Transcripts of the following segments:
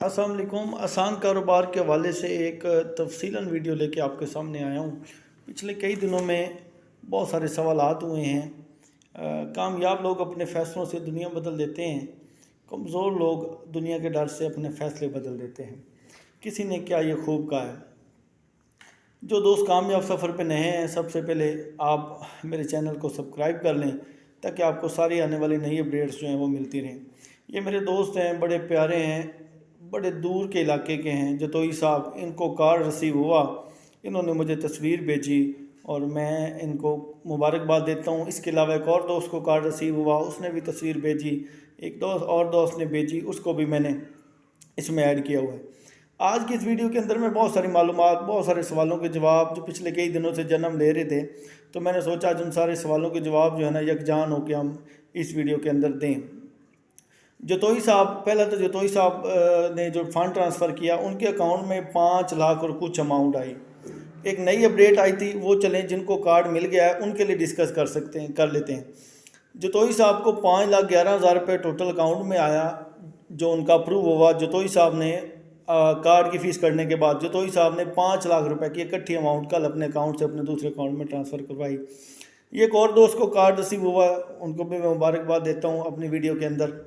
अस्सलाम वालेकुम। आसान कारोबार के हवाले से एक तफसीलन वीडियो लेके आपके सामने आया हूँ। पिछले कई दिनों में बहुत सारे सवालात हुए हैं। कामयाब लोग अपने फ़ैसलों से दुनिया बदल देते हैं, कमज़ोर लोग दुनिया के डर से अपने फ़ैसले बदल देते हैं। किसी ने क्या ये खूब कहा है। जो दोस्त कामयाब सफ़र पे नए हैं, सबसे पहले आप मेरे चैनल को सब्सक्राइब कर लें ताकि आपको सारी आने वाली नई अपडेट्स जो हैं वो मिलती रहें। ये मेरे दोस्त हैं, बड़े प्यारे हैं, बड़े दूर के इलाके के हैं। जतोई साहब, इनको कार्ड रिसीव हुआ, इन्होंने मुझे तस्वीर भेजी और मैं इनको मुबारकबाद देता हूँ। इसके अलावा एक और दोस्त को कार्ड रिसीव हुआ, उसने भी तस्वीर भेजी। एक दोस्त ने भेजी, उसको भी मैंने इसमें ऐड किया हुआ है। आज की इस वीडियो के अंदर मैं बहुत सारी मालूमात, बहुत सारे सवालों के जवाब जो पिछले कई दिनों से जन्म ले रहे थे, तो मैंने सोचा आज उन सारे सवालों के जवाब जो है ना यकजान होकर हम इस वीडियो के अंदर दें। जतोई साहब, पहला तो जतोई साहब ने जो फ़ंड ट्रांसफ़र किया, उनके अकाउंट में 5 लाख और कुछ अमाउंट आई। एक नई अपडेट आई थी, वो चलें जिनको कार्ड मिल गया है उनके लिए डिस्कस कर लेते हैं। जतोई साहब को 5,11,000 रुपये टोटल अकाउंट में आया, जो उनका अप्रूव हुआ। जतोई साहब ने कार्ड की फ़ीस करने के बाद जतोई साहब ने 5 लाख रुपए की इकट्ठी अमाउंट कल अपने अकाउंट से अपने दूसरे अकाउंट में ट्रांसफ़र करवाई। ये एक और दोस्त को कार्ड रिसीव हुआ, उनको भी मैं मुबारकबाद देता हूँ अपनी वीडियो के अंदर,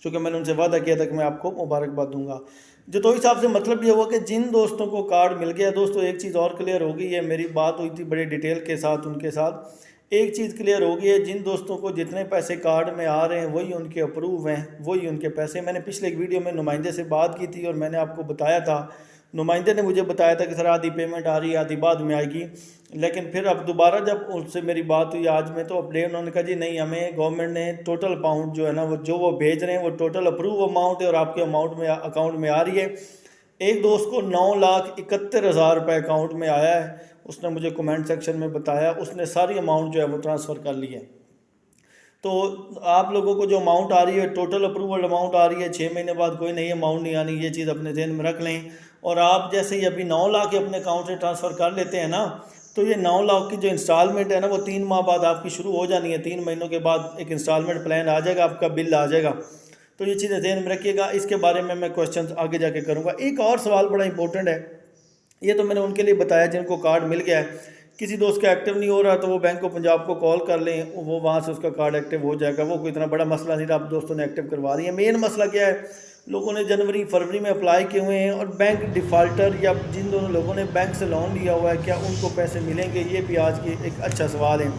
क्योंकि मैंने उनसे वादा किया था कि मैं आपको मुबारकबाद दूंगा। जतोई साहब से मतलब ये हुआ कि जिन दोस्तों को कार्ड मिल गया, दोस्तों एक चीज़ और क्लियर हो गई है, मेरी बात हुई थी बड़े डिटेल के साथ उनके साथ। एक चीज़ क्लियर हो गई है, जिन दोस्तों को जितने पैसे कार्ड में आ रहे हैं वही उनके अप्रूव हैं, वही उनके पैसे। मैंने पिछले एक वीडियो में नुमाइंदे से बात की थी और मैंने आपको बताया था, नुमाइंदे ने मुझे बताया था कि सर आधी पेमेंट आ रही है, आधी बाद में आएगी। लेकिन फिर अब दोबारा जब उनसे मेरी बात हुई आज में, तो अपडेट उन्होंने कहा जी नहीं, हमें गवर्नमेंट ने टोटल अमाउंट जो है ना वो भेज रहे हैं वो टोटल अप्रूव अमाउंट है और आपके अमाउंट में अकाउंट में आ रही है। एक दोस्त को 9,71,000 रुपये अकाउंट में आया है, उसने मुझे कमेंट सेक्शन में बताया, उसने सारी अमाउंट जो है वो ट्रांसफ़र कर ली है। तो आप लोगों को जो अमाउंट आ रही है टोटल अप्रूवल अमाउंट आ रही है, 6 महीने बाद कोई नई अमाउंट नहीं आनी, ये चीज़ अपने जहन में रख लें। और आप जैसे ही अभी 9 लाख अपने अकाउंट से ट्रांसफ़र कर लेते हैं ना, तो ये 9 लाख की जो इंस्टॉलमेंट है ना वो 3 माह बाद आपकी शुरू हो जानी है। 3 महीनों के बाद एक इंस्टॉलमेंट प्लान आ जाएगा, आपका बिल आ जाएगा। तो ये चीज़ें ध्यान में रखिएगा, इसके बारे में मैं क्वेश्चन आगे जाके करूँगा। एक और सवाल बड़ा इंपॉर्टेंट है, ये तो मैंने उनके लिए बताया जिनको कार्ड मिल गया है। किसी दोस्त का एक्टिव नहीं हो रहा तो वो बैंक ऑफ पंजाब को कॉल कर लें, वो वहाँ से उसका कार्ड एक्टिव हो जाएगा। वो कोई इतना बड़ा मसला नहीं, आप दोस्तों ने एक्टिव करवा दिया। मेन मसला क्या है, लोगों ने जनवरी फरवरी में अप्लाई किए हुए हैं और बैंक डिफ़ाल्टर या जिन दोनों लोगों ने बैंक से लोन लिया हुआ है, क्या उनको पैसे मिलेंगे, ये भी आज की एक अच्छा सवाल है।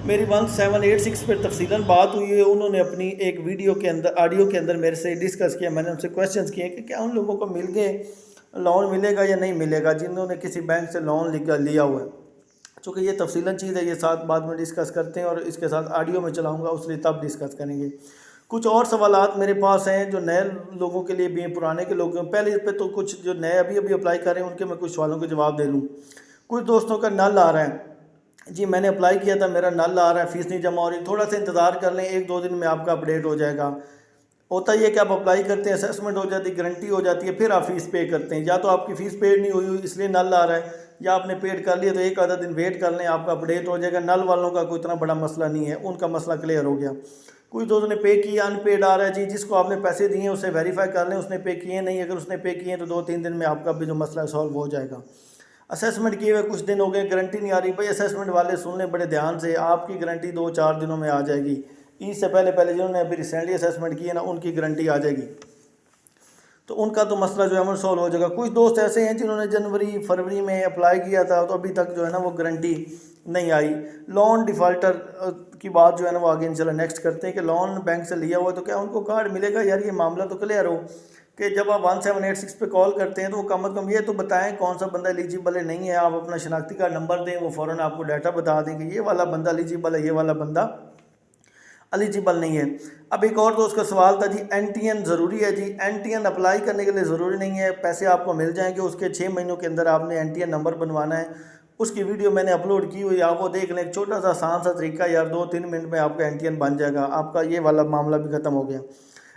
मेरी 1786 पर तफसीलन बात हुई है, उन्होंने अपनी एक वीडियो के अंदर, ऑडियो के अंदर मेरे से डिस्कस किया। मैंने उनसे क्वेश्चंस किए कि क्या उन लोगों को मिल गए लोन मिलेगा या नहीं मिलेगा जिन्होंने किसी बैंक से लोन लिया हुआ है। चूँकि ये तफसीलन चीज़ है, ये साथ बाद में डिस्कस करते हैं और इसके साथ ऑडियो में चलाऊँगा, उसलिए तब डिस्कस करेंगे। कुछ और सवालात मेरे पास हैं जो नए लोगों के लिए भी हैं, पुराने के लोगों पहले पे तो कुछ जो नए अभी अभी अप्लाई कर रहे हैं उनके मैं कुछ सवालों के जवाब दे लूँ। कुछ दोस्तों का नल आ रहा है, जी मैंने अप्लाई किया था, मेरा नल आ रहा है, फ़ीस नहीं जमा हो रही, थोड़ा सा इंतज़ार कर लें, 1-2 दिन में आपका अपडेट हो जाएगा। होता ही है कि आप अप्लाई करते हैं, असेसमेंट हो जाती है, गारंटी हो जाती है, फिर आप फ़ीस पे करते हैं। या तो आपकी फ़ीस पेड नहीं हुई इसलिए नल आ रहा है, या आपने पेड कर लिया तो एक आधा दिन वेट कर लें, आपका अपडेट हो जाएगा। नल वालों का कोई इतना बड़ा मसला नहीं है, उनका मसला क्लियर हो गया। कुछ दोस्तों ने पे किया, अनपेड आ रहा है, जी जिसको आपने पैसे दिए हैं उसे वेरीफाई कर लें उसने पे किए नहीं। अगर उसने पे किए हैं तो 2-3 दिन में आपका भी जो मसला सॉल्व हो जाएगा। असेसमेंट किए हुए कुछ दिन हो गए, गारंटी नहीं आ रही, भाई असेसमेंट वाले सुन लें बड़े ध्यान से, आपकी गारंटी 2-4 दिनों में आ जाएगी। ईद से पहले पहले जिन्होंने अभी रिसेंटली असेसमेंट किए ना, उनकी गारंटी आ जाएगी, तो उनका तो मसला जो है वो सॉल्व हो जाएगा। कुछ दोस्त ऐसे हैं जिन्होंने जनवरी फरवरी में अप्लाई किया था तो अभी तक जो है ना वो गारंटी नहीं आई। लोन डिफ़ाल्टर की बात जो है ना वो आगे इंशाल्लाह नेक्स्ट करते हैं कि लोन बैंक से लिया हुआ तो क्या उनको कार्ड मिलेगा। यार ये मामला तो क्लियर हो कि जब आप 1786 पे कॉल करते हैं तो कम अज़ कम ये तो बताएं कौन सा बंदा एलिजिबल है, नहीं है। आप अपना शनाख्ती कार्ड नंबर दें, वो फ़ौरन आपको डाटा बता दें कि ये वाला बंदा एलिजिबल है, ये वाला बंदा एलिजिबल नहीं है। अब एक और दोस्त का सवाल था, जी NTN ज़रूरी है। जी NTN अप्लाई करने के लिए ज़रूरी नहीं है, पैसे आपको मिल जाएंगे, उसके 6 महीनों के अंदर आपने NTN नंबर बनवाना है। उसकी वीडियो मैंने अपलोड की हुई, आप वो देख लें, एक छोटा सा आसान सा तरीका, यार 2-3 मिनट में आपका NTN बन जाएगा, आपका ये वाला मामला भी ख़त्म हो गया।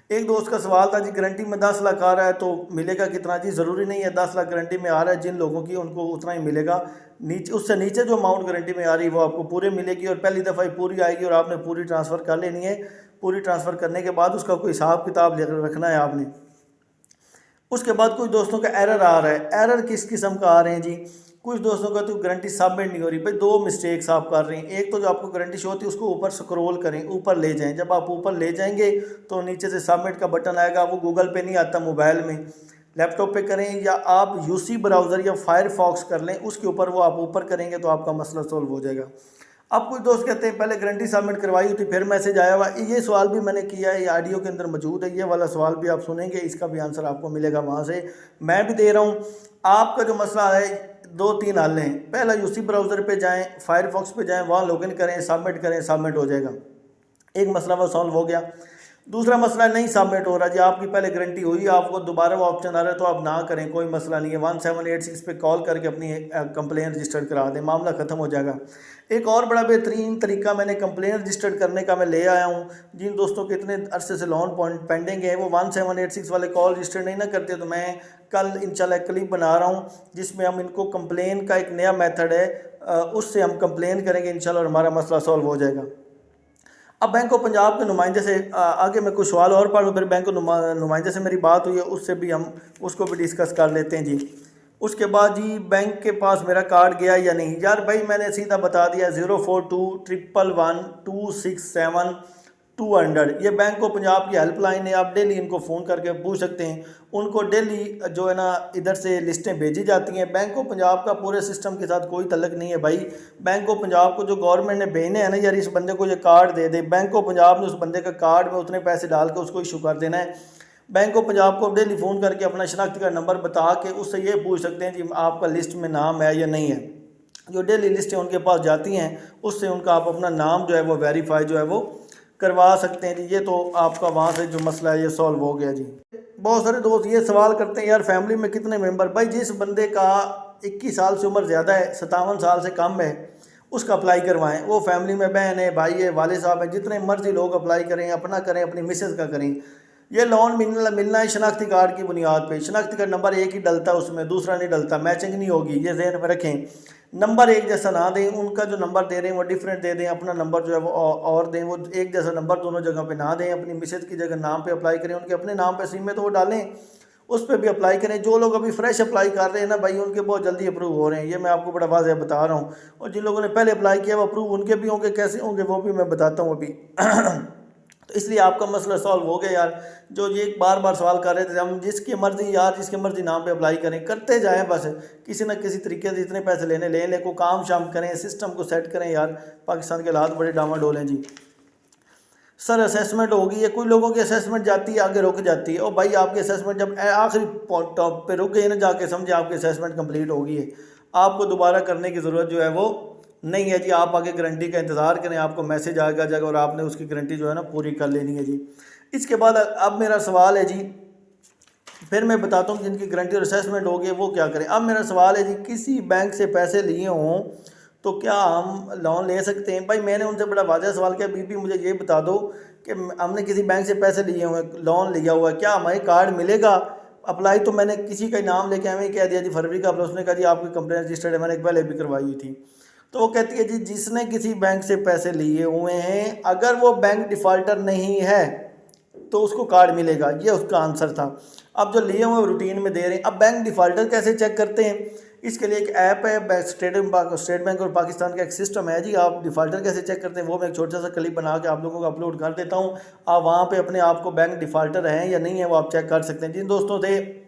एक दोस्त का सवाल था, जी गारंटी में 10 लाख आ रहा है तो मिलेगा कितना। जी ज़रूरी नहीं है, 10 लाख गारंटी में आ रहा है, जिन लोगों की उनको उतना ही मिलेगा। नीचे उससे नीचे जो अमाउंट गारंटी में आ रही है वो आपको पूरे मिलेगी, और पहली दफ़ा ही पूरी आएगी और आपने पूरी ट्रांसफ़र कर लेनी है। पूरी ट्रांसफ़र करने के बाद उसका कोई हिसाब किताब रखना है आपने। उसके बाद कुछ दोस्तों का एरर आ रहा है। एरर किस किस्म का आ रहे हैं जी? कुछ दोस्तों का तो गारंटी सबमिट नहीं हो रही। भाई दो मिस्टेक्स आप कर रहे हैं। एक तो जो आपको गारंटी शो होती है उसको ऊपर स्क्रॉल करें, ऊपर ले जाएं। जब आप ऊपर ले जाएंगे तो नीचे से सबमिट का बटन आएगा, वो गूगल पे नहीं आता, मोबाइल में, लैपटॉप पे करें या आप यूसी ब्राउज़र या फायरफॉक्स कर लें, उसके ऊपर वो आप ऊपर करेंगे तो आपका मसला सॉल्व हो जाएगा। अब कुछ दोस्त कहते हैं पहले गारंटी सबमिट करवाई होती फिर मैसेज आया हुआ। ये सवाल भी मैंने किया है, ये ऑडियो के अंदर मौजूद है, ये वाला सवाल भी आप सुनेंगे, इसका भी आंसर आपको मिलेगा वहाँ से, मैं भी दे रहा हूँ। आपका जो मसला है दो तीन हल हैं। पहला यूसी ब्राउज़र पे जाएं, फायरफॉक्स पे जाएं, वहाँ लॉगिन करें, सबमिट हो जाएगा, एक मसला वो सॉल्व हो गया। दूसरा मसला नहीं सबमिट हो रहा जी, आपकी पहले गारंटी हुई, आपको दोबारा वो ऑप्शन आ रहा है तो आप ना करें, कोई मसला नहीं है, 1786 पे कॉल करके अपनी कंप्लेन रजिस्टर करा दें, मामला ख़त्म हो जाएगा। एक और बड़ा बेहतरीन तरीका मैंने कंप्लेन रजिस्टर करने का मैं ले आया हूँ। जिन दोस्तों के इतने अरसे से लोन पेंडिंग है, वो 1786 वाले कॉल रजिस्टर नहीं ना करते, तो मैं कल इंशाल्लाह एक क्लिप बना रहा हूँ जिसमें हम इनको कंप्लेन का एक नया मेथड है, उससे हम कंप्लेन करेंगे इंशाल्लाह और हमारा मसला सॉल्व हो जाएगा। अब बैंक ऑफ पंजाब के नुमाइंदे से आगे मैं कुछ सवाल और पढ़ूँ, फिर बैंक नुमाइंदे से मेरी बात हुई है, उससे भी हम उसको भी डिस्कस कर लेते हैं जी। उसके बाद जी बैंक के पास मेरा कार्ड गया या नहीं? यार भाई मैंने सीधा बता दिया, 04211267200, ये बैंक ऑफ पंजाब की हेल्पलाइन है, आप डेली इनको फ़ोन करके पूछ सकते हैं। उनको डेली जो है ना इधर से लिस्टें भेजी जाती हैं। बैंक ऑफ पंजाब का पूरे सिस्टम के साथ कोई तल्लक नहीं है भाई। बैंक ऑफ पंजाब को जो गवर्नमेंट ने भेजने हैं ना, यार इस बंदे को ये card they they, bank of Punjab ने उस बंदे का कार्ड में उतने पैसे डाल के उसको इशू कर देना है। बैंक ऑफ पंजाब को डेली फ़ोन करके अपना शनाख्ती का नंबर बता के उससे ये पूछ सकते हैं कि आपका लिस्ट में नाम है या नहीं है। जो डेली लिस्टें उनके पास जाती हैं उससे उनका आप अपना नाम जो है वो वेरीफाई जो है वो करवा सकते हैं जी। ये तो आपका वहाँ से जो मसला है ये सॉल्व हो गया जी। बहुत सारे दोस्त ये सवाल करते हैं यार फैमिली में कितने मेंबर? भाई जिस बंदे का 21 साल से उम्र ज़्यादा है, 57 साल से कम है, उसका अप्लाई करवाएं। वो फैमिली में बहन है, भाई है, वाले साहब हैं, जितने मर्जी लोग अप्लाई करें, अपना करें, अपनी मिसेज का करें। ये लोन मिलना है शनाख्ती कार्ड की बुनियाद पे। शनाख्ती कार्ड नंबर एक ही डलता है उसमें, दूसरा नहीं डलता, मैचिंग नहीं होगी, ये ज़हन में रखें। नंबर एक जैसा ना दें, उनका जो नंबर दे रहे हैं वो डिफरेंट दे दें, अपना नंबर जो है वो और दें, वो एक जैसा नंबर दोनों जगह पे ना दें। अपनी मिसेज की जगह नाम पे अप्लाई करें, उनके अपने नाम पे सिम में तो वो डालें, उस पर भी अप्लाई करें। जो लोग अभी फ्रेश अप्लाई कर रहे हैं ना भाई, उनके बहुत जल्दी अप्रूव हो रहे हैं, ये मैं आपको बड़ा वाज़ह बता रहा हूँ। और जिन लोगों ने पहले अप्लाई किया वो अप्रूव उनके भी होंगे, कैसे होंगे वो भी मैं बताता हूँ अभी। तो इसलिए आपका मसला सॉल्व हो गया यार। जो ये बार बार सवाल कर रहे थे, हम जिसकी मर्ज़ी यार, जिसके मर्ज़ी नाम पे अप्लाई करें, करते जाएं बस, किसी न किसी तरीके से इतने पैसे ले को काम शाम करें, सिस्टम को सेट करें यार। पाकिस्तान के हालात बड़े डामाडोल हैं जी। सर असेसमेंट होगी है, कुछ लोगों की असेसमेंट जाती है आगे रुक जाती है। और भाई आपकी असेसमेंट जब आखिरी टॉप पे रुक गई ना, जाके समझे आपकी असेसमेंट कंप्लीट होगी है, आपको दोबारा करने की ज़रूरत जो है वो नहीं है जी। आप आगे गारंटी का इंतज़ार करें, आपको मैसेज आएगा जाएगा और आपने उसकी गारंटी जो है ना पूरी कर लेनी है जी। इसके बाद अब मेरा सवाल है जी, फिर मैं बताता हूँ जिनकी गारंटी और असेसमेंट होगी वो क्या करें। अब मेरा सवाल है जी, किसी बैंक से पैसे लिए हों तो क्या हम लोन ले सकते हैं? भाई मैंने उनसे बड़ा वाज़ह सवाल किया, बीबी मुझे ये बता दो कि हमने किसी बैंक से पैसे लिए हुए, लोन लिया हुआ है, क्या हमें कार्ड मिलेगा? अप्लाई तो मैंने किसी का नाम लेके हमें कह दिया जी फरवरी का, उसने कहा जी आपकी कंप्लेन रजिस्टर्ड है, मैंने पहले भी करवाई हुई थी। तो वो कहती है जी जिसने किसी बैंक से पैसे लिए हुए हैं, अगर वो बैंक डिफ़ॉल्टर नहीं है तो उसको कार्ड मिलेगा, ये उसका आंसर था। अब जो लिए हुए रूटीन में दे रहे हैं, अब बैंक डिफ़ॉल्टर कैसे चेक करते हैं? इसके लिए एक ऐप है, स्टेट बैंक और पाकिस्तान का एक सिस्टम है जी। आप डिफ़ॉल्टर कैसे चेक करते हैं वो मैं एक छोटा सा क्लिप बना के आप लोगों को अपलोड कर देता हूँ। आप वहाँ पे अपने आप को बैंक डिफ़ॉल्टर हैं या नहीं है वो आप चेक कर सकते हैं। जिन दोस्तों से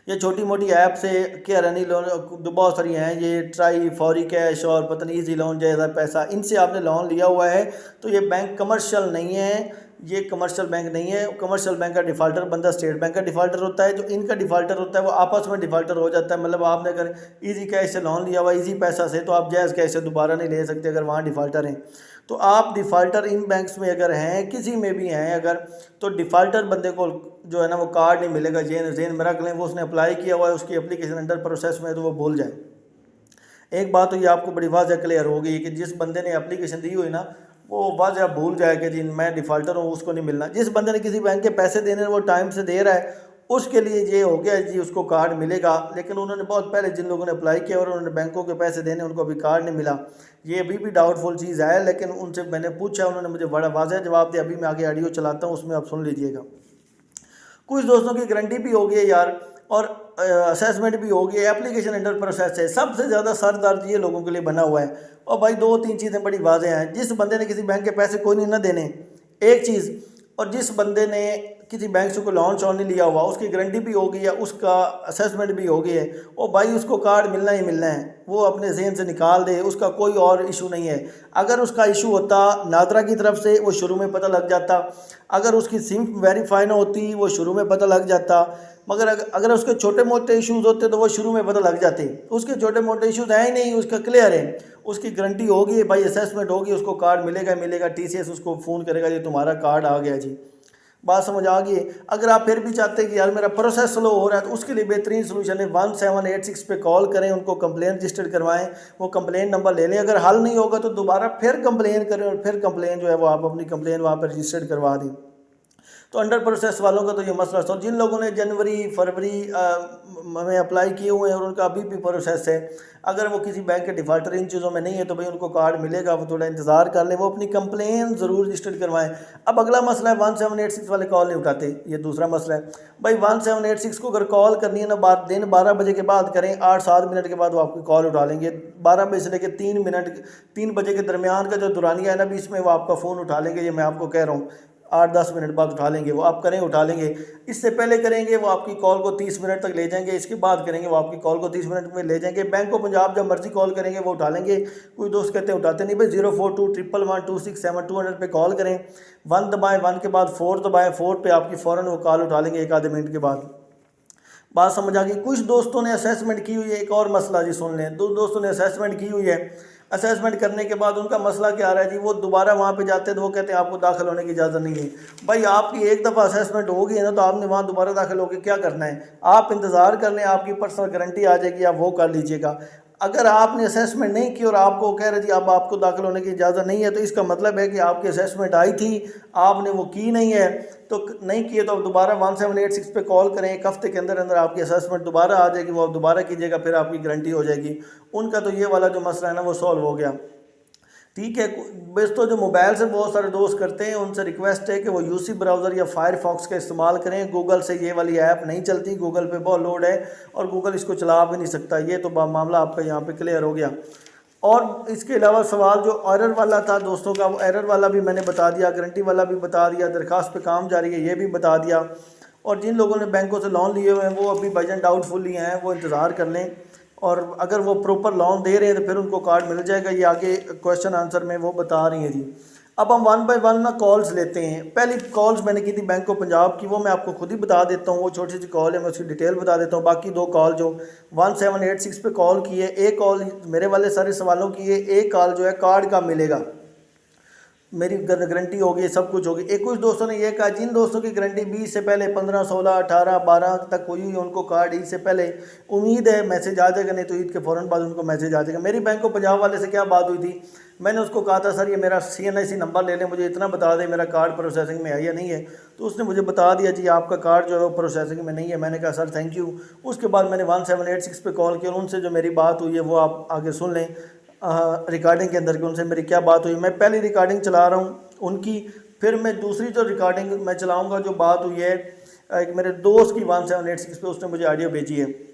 ये छोटी मोटी ऐप से क्या रनी लोन बहुत सारी हैं, ये ट्राई, फौरी कैश और पता नहीं ईजी लोन, जैसा पैसा, इनसे आपने लोन लिया हुआ है तो ये बैंक कमर्शियल नहीं है, ये कमर्शियल बैंक नहीं है। कमर्शियल बैंक का डिफ़ॉल्टर बंदा स्टेट बैंक का डिफ़ॉल्टर होता है। जो इनका डिफ़ॉल्टर होता है वो आपस में डिफ़ॉल्टर हो जाता है। मतलब आपने अगर ईजी कैश से लोन लिया हुआ, ईजी पैसा से, तो आप जायज़ कैश से दोबारा नहीं ले सकते अगर वहाँ डिफ़ॉल्टर हैं। तो आप डिफ़ॉल्टर इन बैंक्स में अगर हैं, किसी में भी हैं अगर, तो डिफ़ॉल्टर बंदे को जो है ना वो कार्ड नहीं मिलेगा। जेन में रख लें, वो उसने अप्लाई किया हुआ है, उसकी एप्लीकेशन अंडर प्रोसेस में है तो वो भूल जाए। एक बात तो ये आपको बड़ी वाज़ह क्लियर हो गई कि जिस बंदे ने एप्लीकेशन दी हुई ना, वो वाज़ह भूल जाए कि जी मैं डिफ़ॉल्टर हूँ, उसको नहीं मिलना। जिस बंदे ने किसी बैंक के पैसे देने वो टाइम से दे रहा है, उसके लिए ये हो गया जी, उसको कार्ड मिलेगा। लेकिन उन्होंने बहुत पहले जिन लोगों ने अप्लाई किया और उन्होंने बैंकों के पैसे देने, उनको अभी कार्ड नहीं मिला। ये अभी भी डाउटफुल चीज़ है, लेकिन उनसे मैंने पूछा, उन्होंने मुझे बड़ा वाज़ह जवाब दिया। अभी मैं आगे ऑडियो चलाता हूँ, उसमें आप सुन लीजिएगा। कुछ दोस्तों की गारंटी भी हो गई है यार, और असेसमेंट भी होगी, एप्लीकेशन अंडर प्रोसेस है। सबसे ज़्यादा सर दर्द ये लोगों के लिए बना हुआ है। और भाई 2-3 चीज़ें बड़ी वाज़ेह हैं। जिस बंदे ने किसी बैंक के पैसे कोई नहीं ना देने, एक चीज़, और जिस बंदे ने किसी बैंक से कोई लोन शोन नहीं लिया हुआ, उसकी गारंटी भी होगी या उसका असेसमेंट भी हो गई है, और भाई उसको कार्ड मिलना ही मिलना है, वो अपने जहन से निकाल दे, उसका कोई और इशू नहीं है। अगर उसका इशू होता नादरा की तरफ से, वो शुरू में पता लग जाता। अगर उसकी सिम वेरीफाई ना होती, वो शुरू में पता लग जाता। मगर अगर उसके छोटे मोटे इश्यूज़ होते तो वो शुरू में पता लग जाते। उसके छोटे मोटे इश्यूज़ हैं ही नहीं, उसका क्लियर है, उसकी गारंटी होगी भाई, असेसमेंट होगी, उसको कार्ड मिलेगा। टीसीएस उसको फ़ोन करेगा, ये तुम्हारा कार्ड आ गया जी। बात समझ आ गई। अगर आप फिर भी चाहते हैं कि यार मेरा प्रोसेस स्लो हो रहा है, तो उसके लिए बेहतरीन सोल्यूशन है 1786 पे कॉल करें, उनको कंप्लेन रजिस्टर करवाएं, वो कंप्लेन नंबर ले लें। अगर हल नहीं होगा तो दोबारा फिर कंप्लेन करें, और फिर कंप्लेन जो है वो आप अपनी कंप्लेन वहाँ पर रजिस्टर्ड करवा दें। तो अंडर प्रोसेस वालों का तो ये मसला था। जिन लोगों ने जनवरी फरवरी में अप्लाई किए हुए हैं और उनका अभी भी प्रोसेस है, अगर वो किसी बैंक के डिफ़ाल्टर इन चीज़ों में नहीं है तो भाई उनको कार्ड मिलेगा, वो थोड़ा इंतज़ार कर लें, वो अपनी कंप्लेन ज़रूर रजिस्टर्ड करवाएं। अब अगला मसला है 1786 वाले कॉल नहीं उठाते, ये दूसरा मसला है। भाई 1786 को अगर कॉल करनी है ना, दिन 12 बजे के बाद करें, 8-7 मिनट के बाद वो आपकी कॉल उठा लेंगे। 12 बजे से लेकर 3 बजे के दरमियान का जो दुरानिया है ना, बीच में वो आपका फ़ोन उठा लेंगे। ये मैं आपको कह रहा हूँ, 8-10 मिनट बाद उठा लेंगे वो। आप करें उठा लेंगे, इससे पहले करेंगे वो आपकी कॉल को 30 मिनट तक ले जाएंगे, इसके बाद करेंगे वो आपकी कॉल को 30 मिनट में ले जाएंगे। बैंक ऑफ पंजाब जब मर्जी कॉल करेंगे वो उठा लेंगे। कोई दोस्त कहते हैं उठाते नहीं भाई, 042-111-267-200 पे कॉल करें, 1 दबाएँ, 1 के बाद 4 दबाएँ, 4 पे आपकी फ़ौरन वो कॉल उठा लेंगे 1 आधे मिनट के बाद। बात समझ आ गई। कुछ दोस्तों ने असेसमेंट की हुई है, एक और मसला जी सुन लें। 2 दोस्तों ने असेसमेंट की हुई है, असेसमेंट करने के बाद उनका मसला क्या आ रहा है जी, वो दोबारा वहाँ पे जाते हैं तो वो कहते हैं आपको दाखिल होने की इजाज़त नहीं है। भाई आपकी एक दफ़ा असेसमेंट हो गई है ना, तो आपने वहाँ दोबारा दाखिल होकर क्या करना है? आप इंतज़ार कर लें, आपकी पर्सनल गारंटी आ जाएगी, आप वो कर लीजिएगा। अगर आपने असेसमेंट नहीं की और आपको कह रहे जी अब आपको दाखिल होने की इजाज़त नहीं है, तो इसका मतलब है कि आपकी असेसमेंट आई थी, आपने वो की नहीं है। तो नहीं किए तो आप दोबारा 1786 पे कॉल करें, 1 हफ्ते के अंदर अंदर आपकी असेसमेंट दोबारा आ जाएगी, वो आप दोबारा कीजिएगा, फिर आपकी गारंटी हो जाएगी। उनका तो ये वाला जो मसला है ना वो सॉल्व हो गया। ठीक है। बस तो जो मोबाइल से बहुत सारे दोस्त करते हैं, उनसे रिक्वेस्ट है कि वो यूसी ब्राउज़र या फायरफॉक्स का इस्तेमाल करें। गूगल से ये वाली ऐप नहीं चलती, गूगल पे बहुत लोड है और गूगल इसको चला भी नहीं सकता। ये तो मामला आपका यहाँ पे क्लियर हो गया। और इसके अलावा सवाल जो एरर वाला था दोस्तों का, वो एरर वाला भी मैंने बता दिया, गारंटी वाला भी बता दिया, दरख्वास्त पे काम जारी है ये भी बता दिया। और जिन लोगों ने बैंकों से लोन लिए हुए हैं वो अभी भाईजान डाउटफुल ही हैं, वो इंतज़ार कर लें। और अगर वो प्रॉपर लोन दे रहे हैं तो फिर उनको कार्ड मिल जाएगा। ये आगे क्वेश्चन आंसर में वो बता रही हैं जी। अब हम 1 बाय 1 ना कॉल्स लेते हैं। पहली कॉल्स मैंने की थी बैंक ऑफ पंजाब की, वो मैं आपको खुद ही बता देता हूँ। वो छोटी सी कॉल है, मैं उसकी डिटेल बता देता हूँ। बाकी 2 कॉल जो 1786 पे कॉल की है, एक कॉल मेरे वाले सारे सवालों की है, एक कॉल जो है कार्ड का मिलेगा, मेरी गारंटी होगी, सब कुछ होगी। एक कुछ दोस्तों ने ये कहा जिन दोस्तों की गारंटी 20 से पहले 15, 16, 18, 12 तक हुई हुई उनको कार्ड ईद से पहले उम्मीद है मैसेज आ जाएगा, नहीं तो ईद के फ़ौरन बाद उनको मैसेज आ जाएगा। मेरी बैंक ऑफ पंजाब वाले से क्या बात हुई थी, मैंने उसको कहा था सर ये मेरा CNIC नंबर ले लें, मुझे इतना बता दें मेरा कार्ड प्रोसेसिंग में है या नहीं है। तो उसने मुझे बता दिया जी आपका कार्ड जो है वो प्रोसेसिंग में नहीं है। मैंने कहा सर थैंक यू। उसके बाद मैंने 1786 पे कॉल किया और उनसे जो मेरी बात हुई है वो आप आगे सुन लें रिकॉर्डिंग के अंदर कि उनसे मेरी क्या बात हुई। मैं पहली रिकॉर्डिंग चला रहा हूँ उनकी, फिर मैं दूसरी जो रिकॉर्डिंग मैं चलाऊँगा जो बात हुई है एक मेरे दोस्त की 1786 पे, उसने मुझे ऑडियो भेजी है।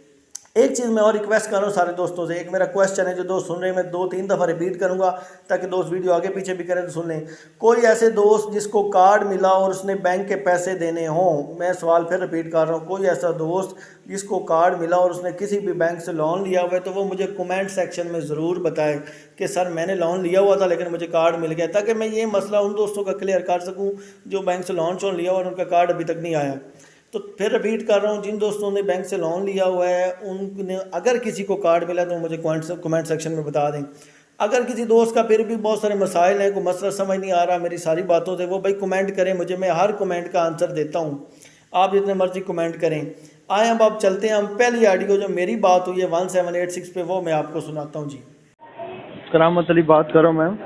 एक चीज़ मैं और रिक्वेस्ट कर रहा हूँ सारे दोस्तों से, एक मेरा क्वेश्चन है जो दोस्त सुन रहे हैं, मैं 2-3 दफ़ा रिपीट करूँगा ताकि दोस्त वीडियो आगे पीछे भी करें तो सुन लें। कोई ऐसे दोस्त जिसको कार्ड मिला और उसने बैंक के पैसे देने हों, मैं सवाल फिर रिपीट कर रहा हूँ, कोई ऐसा दोस्त जिसको कार्ड मिला और उसने किसी भी बैंक से लोन लिया हुआ है तो वो मुझे कमेंट सेक्शन में ज़रूर बताए कि सर मैंने लोन लिया हुआ था लेकिन मुझे कार्ड मिल गया, ताकि मैं ये मसला उन दोस्तों का क्लियर कर सकूँ जो बैंक से लोन लिया और उनका कार्ड अभी तक नहीं आया। तो फिर रिपीट कर रहा हूँ, जिन दोस्तों ने बैंक से लोन लिया हुआ है उनने अगर किसी को कार्ड मिला तो मुझे कमेंट सेक्शन में बता दें। अगर किसी दोस्त का फिर भी बहुत सारे मसाइल हैं, कोई मसला समझ नहीं आ रहा मेरी सारी बातों से, वो भाई कमेंट करें मुझे, मैं हर कमेंट का आंसर देता हूँ, आप जितने मर्जी कमेंट करें। आए अब आप चलते हैं, हम पहली ऑडियो जो मेरी बात हुई है 1786 पे वो मैं आपको सुनाता हूँ जी। करामत अली बात करो मैम।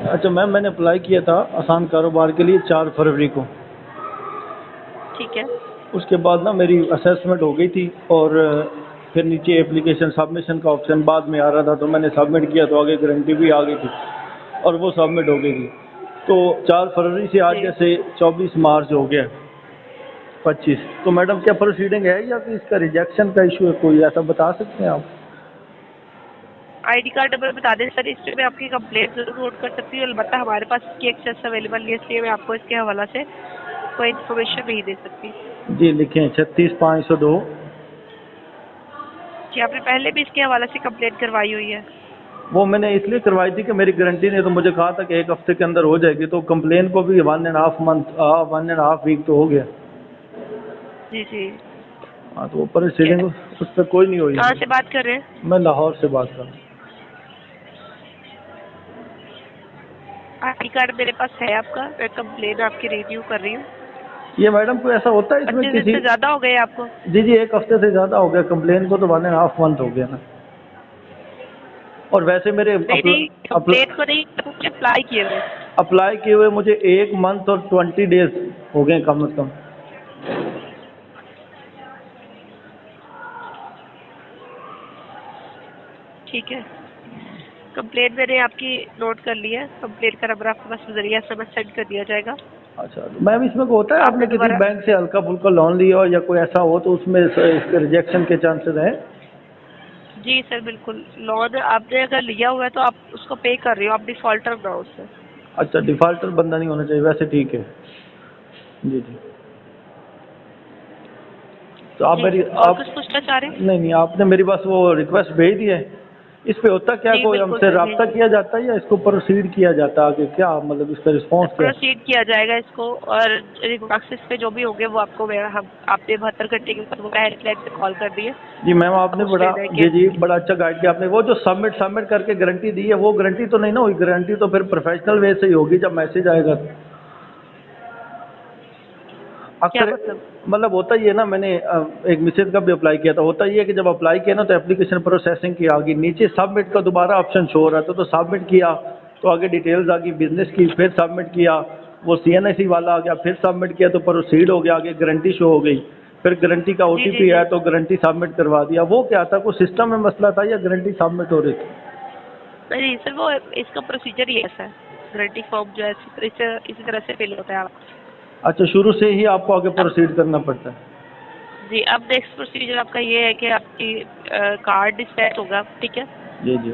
अच्छा मैम, मैंने अप्लाई किया था आसान कारोबार के लिए 4 फरवरी को। ठीक है। उसके बाद ना मेरी असेसमेंट हो गई थी और फिर नीचे एप्लीकेशन सबमिशन का ऑप्शन बाद में आ रहा था, तो मैंने सबमिट किया तो आगे गारंटी भी आ गई थी और वो सबमिट हो गई थी। तो 4 फरवरी से आज जैसे 24 मार्च हो गया 25। तो मैडम क्या प्रोसीडिंग है या कि इसका रिजेक्शन का इशू है, कोई ऐसा बता सकते हैं आप? आईडी कार्ड नंबर बता दें सर, इससे मैं आपकी कंप्लेंट जरूर नोट कर सकती हूँ। अलबत्ता हमारे पास इसकी एक्सेस अवेलेबल नहीं है, इसलिए मैं आपको इसके हवाला से कोई इन्फॉर्मेशन नहीं दे सकती। जी लिखें 36502। जी, आपने पहले भी इसके हवाले से कंप्लेंट करवाई हुई है? वो मैंने इसलिए करवाई थी कि मेरी गारंटी ने तो मुझे कहा था कि 1 हफ्ते के अंदर हो जाएगी, तो कंप्लेन को भी 1.5 वीक तो हो गया। जी जी। हाँ तो वो प्रोसीडिंग उस पर कोई नहीं हुई। कहाँ से बात कर रहे हैं? मैं लाहौर से बात कर रहा हूँ। आईडी कार्ड मेरे पास है आपका, मैं कंप्लेन आपकी रिव्यू कर रही हूँ। ये मैडम कोई ऐसा होता है इसमें 25 दिन किसी? से ज्यादा हो गए आपको? जी 1 हफ्ते से ज़्यादा हो गया, कंप्लेन को तो 1.5 मंथ हो गया ना। और वैसे मेरे नहीं, कंप्लेन को नहीं, कुछ अप्लाई किए हुए। अप्लाई किए हुए मुझे 1 मंथ और 20 डेज हो गए कम से कम। ठीक है, कंप्लेन मैंने आपकी नोट कर ली है। कंप्लेन का नंबर आपके पास जरिए SMS सेंड कर दिया जाएगा। अच्छा तो मैम इसमें को होता है आपने आपने किसी दोबारा- बैंक से हल्का फुल्का लोन लिया हो या कोई ऐसा हो तो उसमें इसके रिजेक्शन के चांसेस हैं? जी सर बिल्कुल, लोन आपने अगर लिया हुआ है तो आप उसको पे कर रहे हो, आप डिफॉल्टर ना हो उससे। अच्छा डिफॉल्टर बंदा नहीं होना चाहिए, वैसे ठीक है। जी जी। तो आप जी मेरी सर, और आप कुछ पूछना चाह रहे हैं? नहीं आपने मेरी बस वो रिक्वेस्ट भेज दी है। इस पे होता क्या, जी, कोई बिल्कुल हमसे सर, रब्ता भेज किया जाता है या इसको प्रोसीड किया जाता है आगे, क्या मतलब इसका रिस्पॉन्स क्या है? प्रोसीड किया जाएगा इसको, और रिमार्क्स पे जो भी होंगे वो आपको हम आपने 72 घंटे के बाद वो हेल्पलाइन पे कॉल कर दिए। जी मैम आपने उस बड़ा निर्णय के- जी बड़ा अच्छा गाइड किया आपने। वो जो सबमिट करके गारंटी दी है वो गारंटी तो नहीं ना हुई? गारंटी तो फिर प्रोफेशनल वे से ही होगी जब मैसेज आएगा तो। क्या अक्सर मतलब होता ही है ना, मैंने एक मिसेज का भी अप्लाई किया था, होता ही है कि जब अप्लाई किया ना तो एप्लीकेशन प्रोसेसिंग की आ गई, नीचे सबमिट का दोबारा ऑप्शन शो हो रहा था, तो सबमिट किया तो आगे डिटेल्स आ गई बिजनेस की, फिर सबमिट किया वो CNSE वाला आ गया, फिर सबमिट किया तो प्रोसीड हो गया, आगे गारंटी शो हो गई, फिर गारंटी का जी, जी, OTP आया जी। तो गारंटी सबमिट करवा दिया। वो क्या था, कोई सिस्टम में मसला था या गारंटी सबमिट हो रही थी? नहीं सर, वो इसका प्रोसीजर ही ऐसा है। गारंटी फॉर्म जो है इसी तरह से फिल होता है आप। अच्छा शुरू से ही आपको आगे प्रोसीड करना पड़ता है? जी, अब नेक्स्ट प्रोसीजर आपका ये है कि आपकी कार्ड डिस्पैच होगा, ठीक है? जी जी।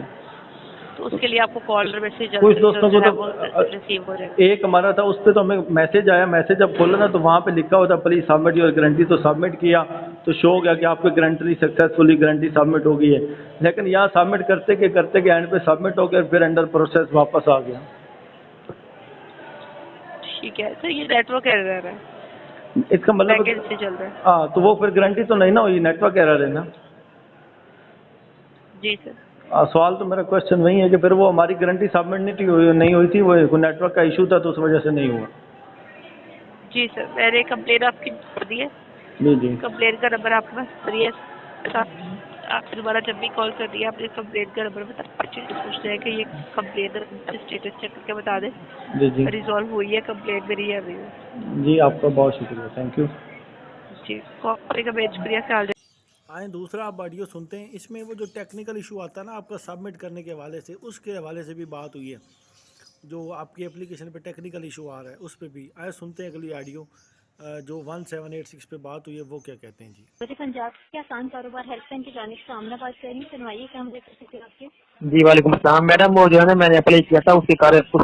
तो उसके लिए आपको कॉल मैसेज कुछ दोस्तों को तो रिसीव हो जाएगा। एक हमारा था उस पर तो हमें मैसेज आया, मैसेज जब खोला ना तो वहाँ पे लिखा होता प्लीज सबमिट योर गारंटी, तो सबमिट किया तो शो हो गया कि आपकी गारंटी सक्सेसफुली गारंटी सबमिट हो गई है, लेकिन यहाँ सबमिट करते के एंड पे सबमिट हो गया, फिर अंडर प्रोसेस वापस आ गया। ठीक है सर, ये नेटवर्क एरर है, इसका मतलब बैकएंड से चल रहा है। हाँ तो वो फिर गारंटी तो नहीं ना हुई, नेटवर्क एरर है ना? जी सर। सवाल तो मेरा क्वेश्चन वही है कि फिर वो हमारी गारंटी सबमिट नहीं हुई थी, वो नेटवर्क का इशू था तो उस वजह से नहीं हुआ। जी सर, मैंने कंप्लेन आपकी कर दी है। जी जी। कंप्लेन का नंबर आपके पास करिए, आपने दोबारा जब भी कॉल कर दिया आपने कंप्लेन का नंबर बता, पूछते हैं कि ये कंप्लेन स्टेटस चेक करके बता दें जी जी। रिजॉल्व हुई है कंप्लेन मेरी या नहीं। जी आपका बहुत शुक्रिया, थैंक यू। जी, कॉल का बेच शुक्रिया, ख्याल रखिए। आए दूसरा आप ऑडियो सुनते हैं, इसमें वो जो टेक्निकल इशू आता है ना आपका सबमिट करने के हवाले से, उसके हवाले से भी बात हुई है, जो आपकी एप्लीकेशन पे टेक्निकल इशू आ रहा है उस पर भी। आए सुनते हैं अगली ऑडियो जो 1786 पे बात हुई है, वो क्या कहते हैं जी। मुझे पंजाब के आसान कारोबार हेल्पलाइन की जानिब से आमना बात कर रही हूँ, सुनवाइए क्या मुझे कर सकते हैं आपके? जी वालेकुम अस्सलाम मैडम, वो जो है ना मैंने अप्लाई किया था उसके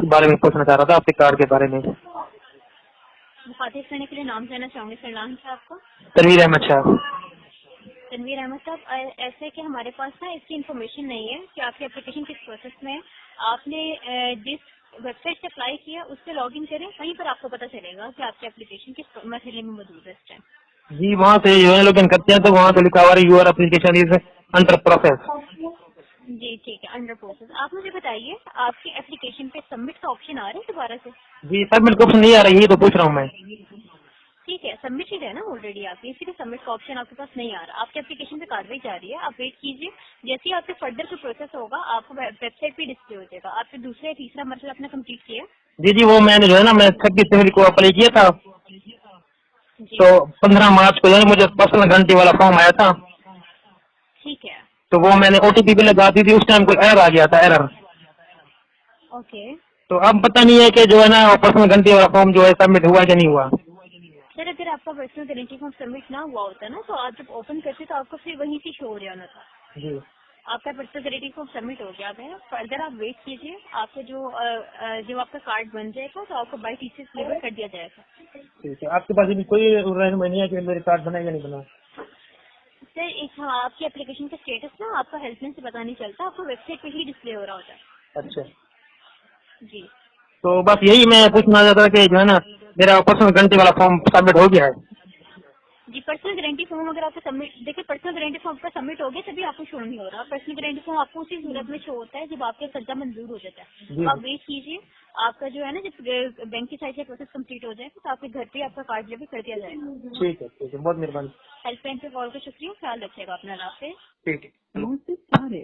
बारे में पूछना चाह रहा था, आपके कार्ड के बारे में। मुखातिब करने के लिए नाम जानना चाहूँगी सर, नाम क्या आपका? तनवीर अहमद शाह। तनवीर अहमद साहब, ऐसे कि हमारे पास ना इसकी इन्फॉर्मेशन नहीं है कि आपकी एप्लीकेशन किस प्रोसेस में है। आपने जिस वेबसाइट से अप्लाई किया उस पर लॉग इन करें, वहीं पर आपको पता चलेगा कि आपकी एप्लीकेशन किस मसले में मौजूद है इस टाइम। जी वहाँ से जो है लॉग इन करते हैं तो वहाँ पे लिखा हुआ है your application is under process. जी ठीक है, अंडर प्रोसेस। आप मुझे बताइए आपकी एप्लीकेशन पे सबमिट का ऑप्शन आ रहा है दोबारा से? जी सबमिट का ऑप्शन नहीं आ रही है, तो पूछ रहा हूँ मैं। ठीक है, सबमिटेड है ना ऑलरेडी आपकी, इसीलिए सबमिट का ऑप्शन आपके पास नहीं आ रहा। आपकी एप्लीकेशन पे कार्रवाई जारी है, आप वेट कीजिए, जैसे ही आपके फर्दर का प्रोसेस होगा आपको वेबसाइट पे डिस्प्ले हो जाएगा। आपने दूसरा या तीसरा मसला अपना कंप्लीट किया? जी जी वो मैंने जो है ना मैं 26 फरवरी को अप्लाई किया था, जी तो 15 मार्च को जो है मुझे पर्सनल गारंटी वाला फॉर्म आया था, ठीक है, तो वो मैंने OTP भी लगा दी थी, उस टाइम कोई एरर आ गया था, एरर। ओके। तो अब पता नहीं है कि जो है ना पर्सनल गारंटी वाला फॉर्म जो है सबमिट हुआ कि नहीं हुआ। सर अगर अगर आपका पर्सनल गारंटी फॉर्म सबमिट ना हुआ होता ना, तो आप जब ओपन करते तो आपको फिर वहीं से शो हो जाना था। जी आपका पर्सनल गारंटी फॉर्म सबमिट हो गया है, फर्दर आप वेट कीजिए, आपको जब आपका कार्ड बन जाएगा तो आपको बाई टीसीएस डिलीवर कर दिया जाएगा। ठीक है। आपके पास अभी कोई रहनुमाई नहीं है कि मेरे कार्ड बना या नहीं बना? सर हाँ, आपकी एप्लीकेशन का स्टेटस ना आपका हेल्पलाइन से पता नहीं चलता, आपको वेबसाइट पे ही डिस्प्ले हो रहा होता है। अच्छा, जी तो बस यही मैं पूछना चाहता था कि जो है ना मेरा पर्सनल गारंटी वाला फॉर्म सबमिट हो गया है। जी, पर्सनल गारंटी फॉर्म अगर आपको सबमिट, देखिए पर्सनल गारंटी फॉर्म आपका सबमिट हो गया तभी आपको शो नहीं हो रहा। पर्सनल गारंटी फॉर्म आपको उसी सूरत में शो होता है जब आपका कर्जा मंजूर हो जाता है। जी तो आप वेट कीजिए, आपका जो है ना जब बैंक की साइड से प्रोसेस कंप्लीट हो जाएगा तो आपके घर पे आपका कार्ड डिलीवर कर दिया जाएगा। ठीक है, बहुत मेहरबानी। हेल्पलाइन पे कॉल का शुक्रिया, ख्याल रखिएगा अपना। अल्लाह हाफिज़। ठीक है।